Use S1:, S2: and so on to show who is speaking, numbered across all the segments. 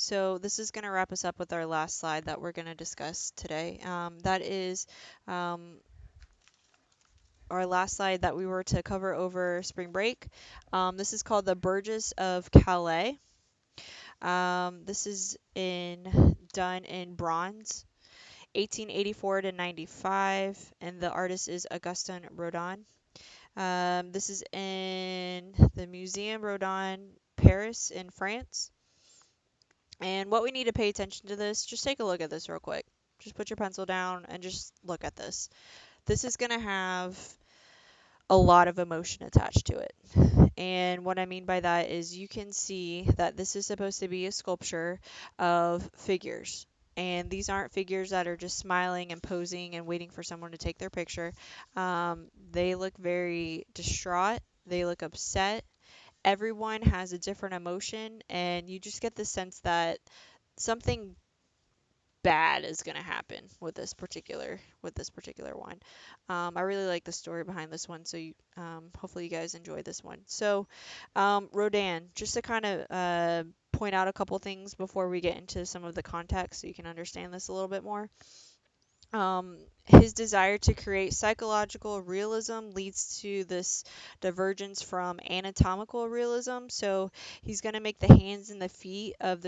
S1: So this is going to wrap us up with our last slide that we're going to discuss today. That is um, our last slide that we were to cover over spring break. This is called the Burgess of Calais. This is done in bronze, 1884 to 95, and the artist is Augustin Rodin. This is in the Museum Rodin, Paris in France. And what we need to pay attention to this, just take a look at this real quick. Just put your pencil down and just look at this. This is going to have a lot of emotion attached to it. And what I mean by that is you can see that this is supposed to be a sculpture of figures. And these aren't figures that are just smiling and posing and waiting for someone to take their picture. They look very distraught. They look upset. Everyone has a different emotion, and you just get the sense that something bad is going to happen with this particular one. I really like the story behind this one, so hopefully you guys enjoy this one. So, Rodin, just to kind of point out a couple things before we get into some of the context, so you can understand this a little bit more. His desire to create psychological realism leads to this divergence from anatomical realism. So he's going to make the hands and the feet of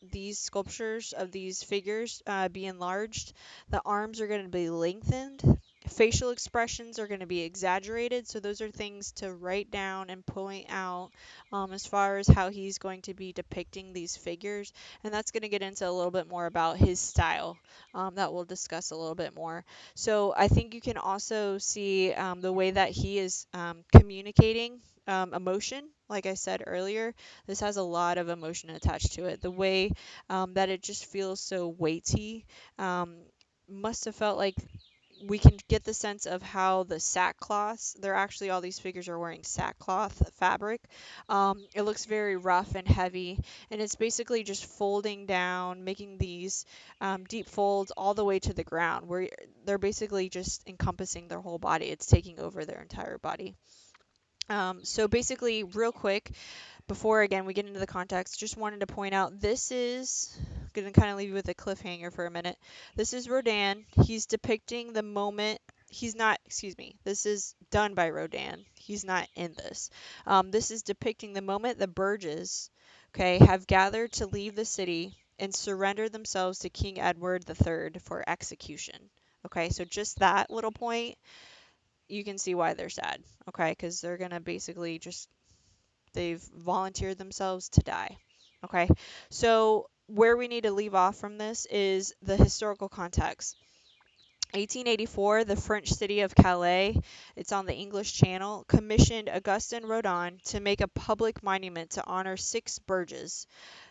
S1: these sculptures of these figures be enlarged. The arms are going to be lengthened. Facial expressions are going to be exaggerated. So those are things to write down and point out as far as how he's going to be depicting these figures. And that's going to get into a little bit more about his style that we'll discuss a little bit more. So I think you can also see the way that he is communicating emotion. Like I said earlier, this has a lot of emotion attached to it. The way that it just feels so weighty must have felt like we can get the sense of how the sackcloths, they're actually all these figures are wearing sackcloth fabric. It looks very rough and heavy, and it's basically just folding down, making these deep folds all the way to the ground, where they're basically just encompassing their whole body. It's taking over their entire body. So basically, real quick, before again we get into the context, just wanted to point out this is going to kind of leave you with a cliffhanger for a minute. This is Rodin. He's depicting the moment. He's not, excuse me, this is done by Rodin. He's not in this. This is depicting the moment the Burges, okay, have gathered to leave the city and surrender themselves to King Edward III for execution. Okay, so just that little point, you can see why they're sad. Okay, because they're going to basically just they've volunteered themselves to die. Okay, so where we need to leave off from this is the historical context. 1884, the French city of Calais, it's on the English Channel, commissioned Augustin Rodin to make a public monument to honor six Burges.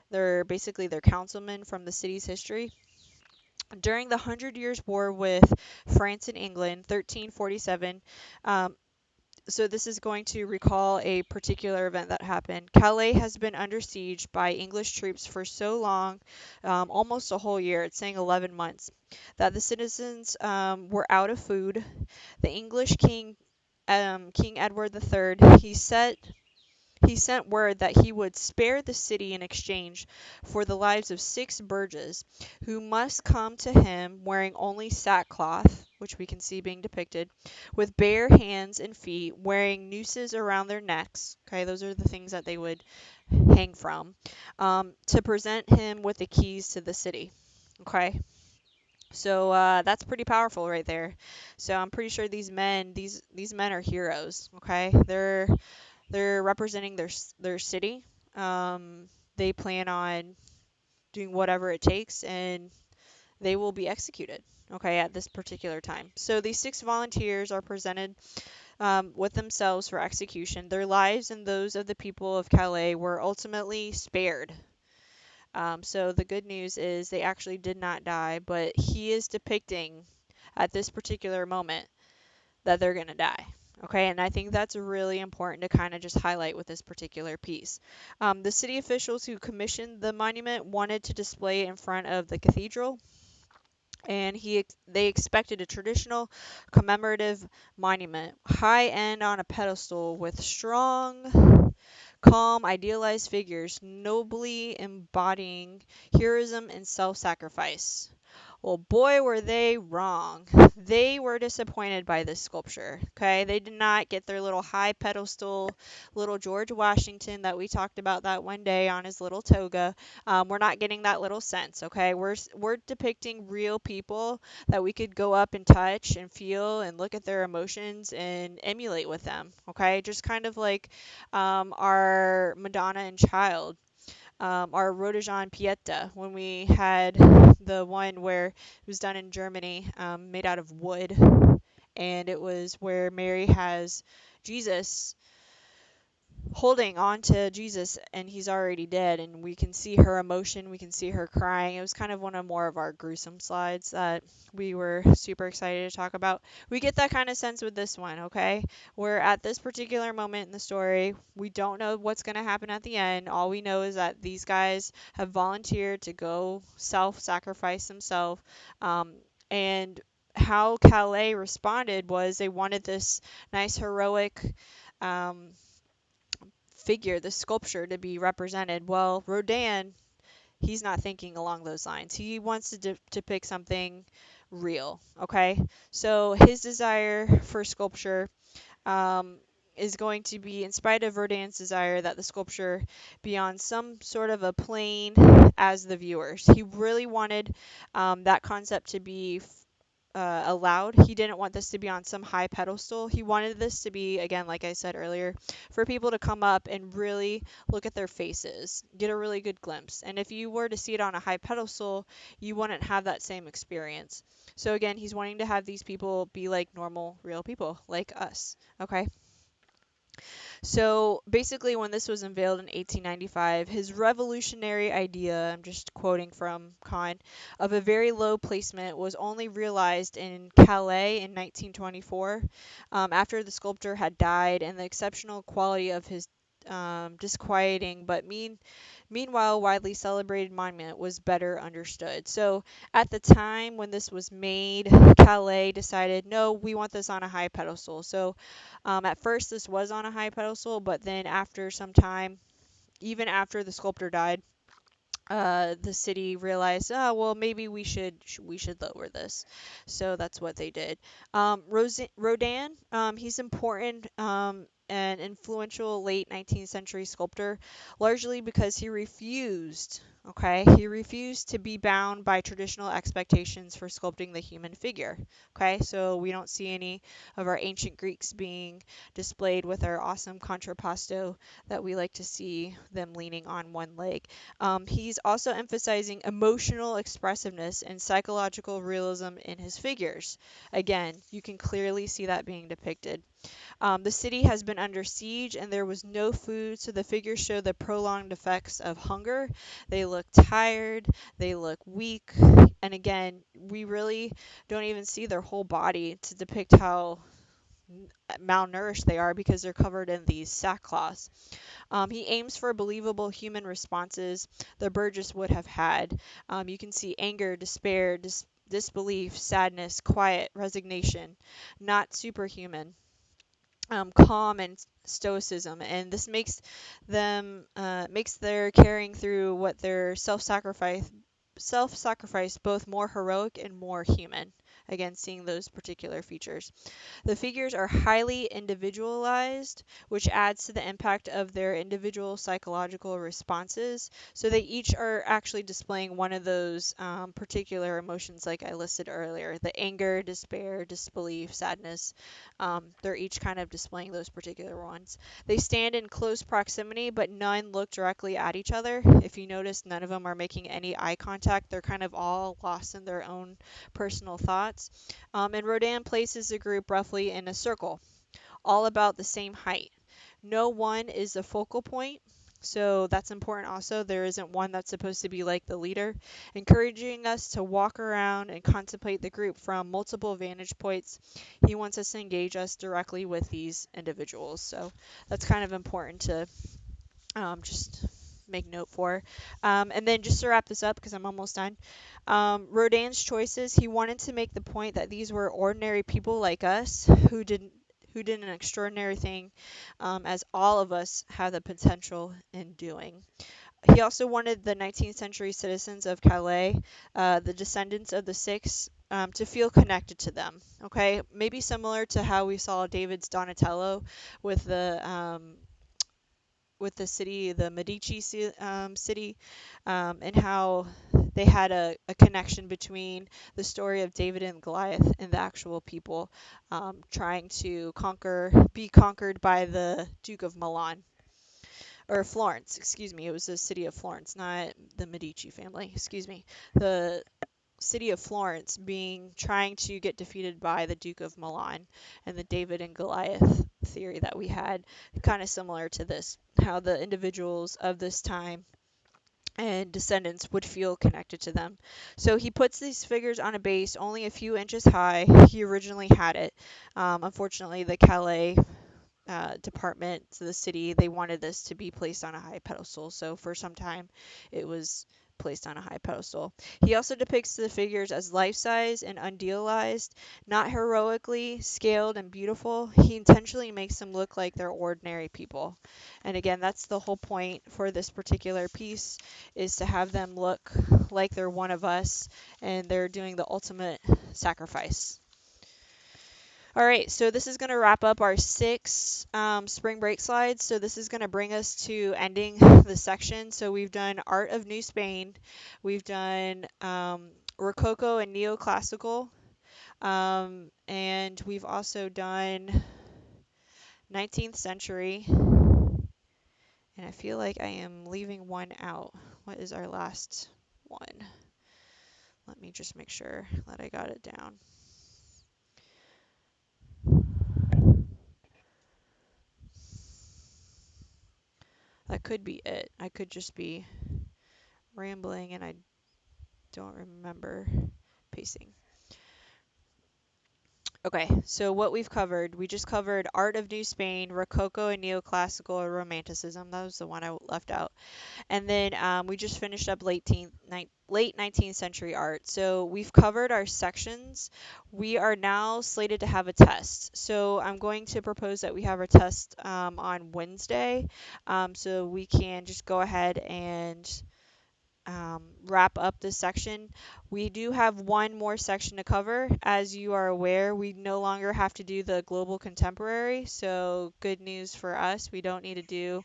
S1: They're basically their councilmen from the city's history. During the Hundred Years' War with France and England, 1347, so this is going to recall a particular event that happened. Calais has been under siege by English troops for so long, almost a whole year. It's saying 11 months, that the citizens were out of food. The English king, King Edward III, he sent word that he would spare the city in exchange for the lives of six Burges, who must come to him wearing only sackcloth, which we can see being depicted, with bare hands and feet, wearing nooses around their necks. Okay, those are the things that they would hang from, to present him with the keys to the city. Okay. So that's pretty powerful right there. So I'm pretty sure these men are heroes. Okay, they're representing their city. They plan on doing whatever it takes, and they will be executed. Okay, at this particular time. So these six volunteers are presented with themselves for execution. Their lives and those of the people of Calais were ultimately spared. So the good news is they actually did not die, but he is depicting at this particular moment that they're going to die. Okay, and I think that's really important to kind of just highlight with this particular piece. The city officials who commissioned the monument wanted to display it in front of the cathedral, and they expected a traditional commemorative monument, high end on a pedestal with strong calm, idealized figures, nobly embodying heroism and self-sacrifice. Well, boy, were they wrong. They were disappointed by this sculpture. Okay, they did not get their little high pedestal, little George Washington that we talked about that one day on his little toga. We're not getting that little sense. Okay, we're depicting real people that we could go up and touch and feel and look at their emotions and emulate with them. Okay, just kind of like our Madonna and Child, our Rhodejean Pieta, when we had the one where it was done in Germany, made out of wood, and it was where Mary has Jesus holding on to Jesus and he's already dead, and we can see her emotion, we can see her crying. It was kind of one of more of our gruesome slides that we were super excited to talk about. We get that kind of sense with this one. Okay, we're at this particular moment in the story, we don't know what's going to happen at the end. All we know is that these guys have volunteered to go self-sacrifice themselves, and how Calais responded was they wanted this nice heroic um, figure, the sculpture, to be represented. Well, Rodin, he's not thinking along those lines. He wants to depict something real. Okay, so his desire for sculpture um, is going to be, in spite of Rodin's desire that the sculpture be on some sort of a plane as the viewers. He really wanted that concept to be allowed. He didn't want this to be on some high pedestal. He wanted this to be, again, like I said earlier, for people to come up and really look at their faces, get a really good glimpse. And if you were to see it on a high pedestal, you wouldn't have that same experience. So again, he's wanting to have these people be like normal, real people, like us. Okay? So basically, when this was unveiled in 1895, his revolutionary idea, I'm just quoting from Kahn, of a very low placement was only realized in Calais in 1924, after the sculptor had died, and the exceptional quality of his disquieting but meanwhile widely celebrated monument was better understood. So at the time when this was made, Calais decided, no, we want this on a high pedestal. So at first, this was on a high pedestal, but then after some time, even after the sculptor died, the city realized, oh, well, maybe we should lower this. So that's what they did. Rodin, he's important. An influential late 19th century sculptor, largely because he refused to be bound by traditional expectations for sculpting the human figure. Okay, so we don't see any of our ancient Greeks being displayed with our awesome contrapposto that we like to see them leaning on one leg. He's also emphasizing emotional expressiveness and psychological realism in his figures. Again, you can clearly see that being depicted. The city has been under siege and there was no food, so the figures show the prolonged effects of hunger. They look tired, they look weak, and again, we really don't even see their whole body to depict how malnourished they are because they're covered in these sackcloths. He aims for believable human responses the Burgess would have had. You can see anger, despair, disbelief, sadness, quiet, resignation, not superhuman. Calm and stoicism, and this makes their carrying through what their self-sacrifice both more heroic and more human. Again, seeing those particular features. The figures are highly individualized, which adds to the impact of their individual psychological responses. So they each are actually displaying one of those particular emotions, like I listed earlier, the anger, despair, disbelief, sadness. They're each kind of displaying those particular ones. They stand in close proximity, but none look directly at each other. If you notice, none of them are making any eye contact. They're kind of all lost in their own personal thoughts. And Rodin places the group roughly in a circle, all about the same height. No one is the focal point, so that's important also. There isn't one that's supposed to be like the leader, encouraging us to walk around and contemplate the group from multiple vantage points. He wants us to engage us directly with these individuals, so that's kind of important to just make note for. And then just to wrap this up, because I'm almost done, Rodin's choices, he wanted to make the point that these were ordinary people like us who who did an extraordinary thing, as all of us have the potential in doing. He also wanted the 19th century citizens of Calais, the descendants of the Six, to feel connected to them. Okay, maybe similar to how we saw David's Donatello with the city, the Medici city, and how they had a connection between the story of David and Goliath and the actual people trying to be conquered by the Duke of Milan. Or Florence, excuse me. It was the city of Florence, not the Medici family. Excuse me. The city of Florence being trying to get defeated by the Duke of Milan, and the David and Goliath theory that we had, kind of similar to this, how the individuals of this time and descendants would feel connected to them. So he puts these figures on a base only a few inches high. He originally had it. Unfortunately, the Calais department to the city, they wanted this to be placed on a high pedestal. So for some time, it was placed on a high pedestal. He also depicts the figures as life-size and unidealized, not heroically scaled and beautiful. He intentionally makes them look like they're ordinary people. And again, that's the whole point for this particular piece, is to have them look like they're one of us and they're doing the ultimate sacrifice. All right, so this is going to wrap up our 6 spring break slides. So this is going to bring us to ending the section. So we've done Art of New Spain, we've done Rococo and Neoclassical, and we've also done 19th century, and I feel like I am leaving one out. What is our last one? Let me just make sure that I got it down. That could be it. I could just be rambling and I don't remember pacing. Okay, so what we've covered, we just covered Art of New Spain, Rococo and Neoclassical or Romanticism. That was the one I left out. And then we just finished up late 19th century art. So we've covered our sections. We are now slated to have a test. So I'm going to propose that we have our test on Wednesday, so we can just go ahead and wrap up this section. We do have one more section to cover. As you are aware, we no longer have to do the global contemporary, so good news for us. We don't need to do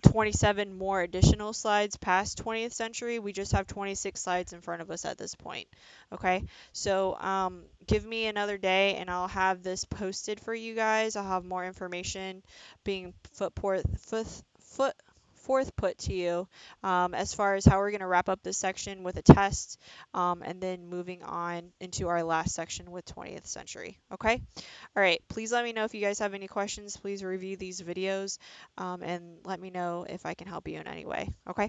S1: 27 more additional slides past 20th century. We just have 26 slides in front of us at this point. Okay, so give me another day and I'll have this posted for you guys. I'll have more information being forth put to you as far as how we're going to wrap up this section with a test, and then moving on into our last section with 20th century. Okay, all right, please let me know if you guys have any questions. Please review these videos and let me know if I can help you in any way. Okay.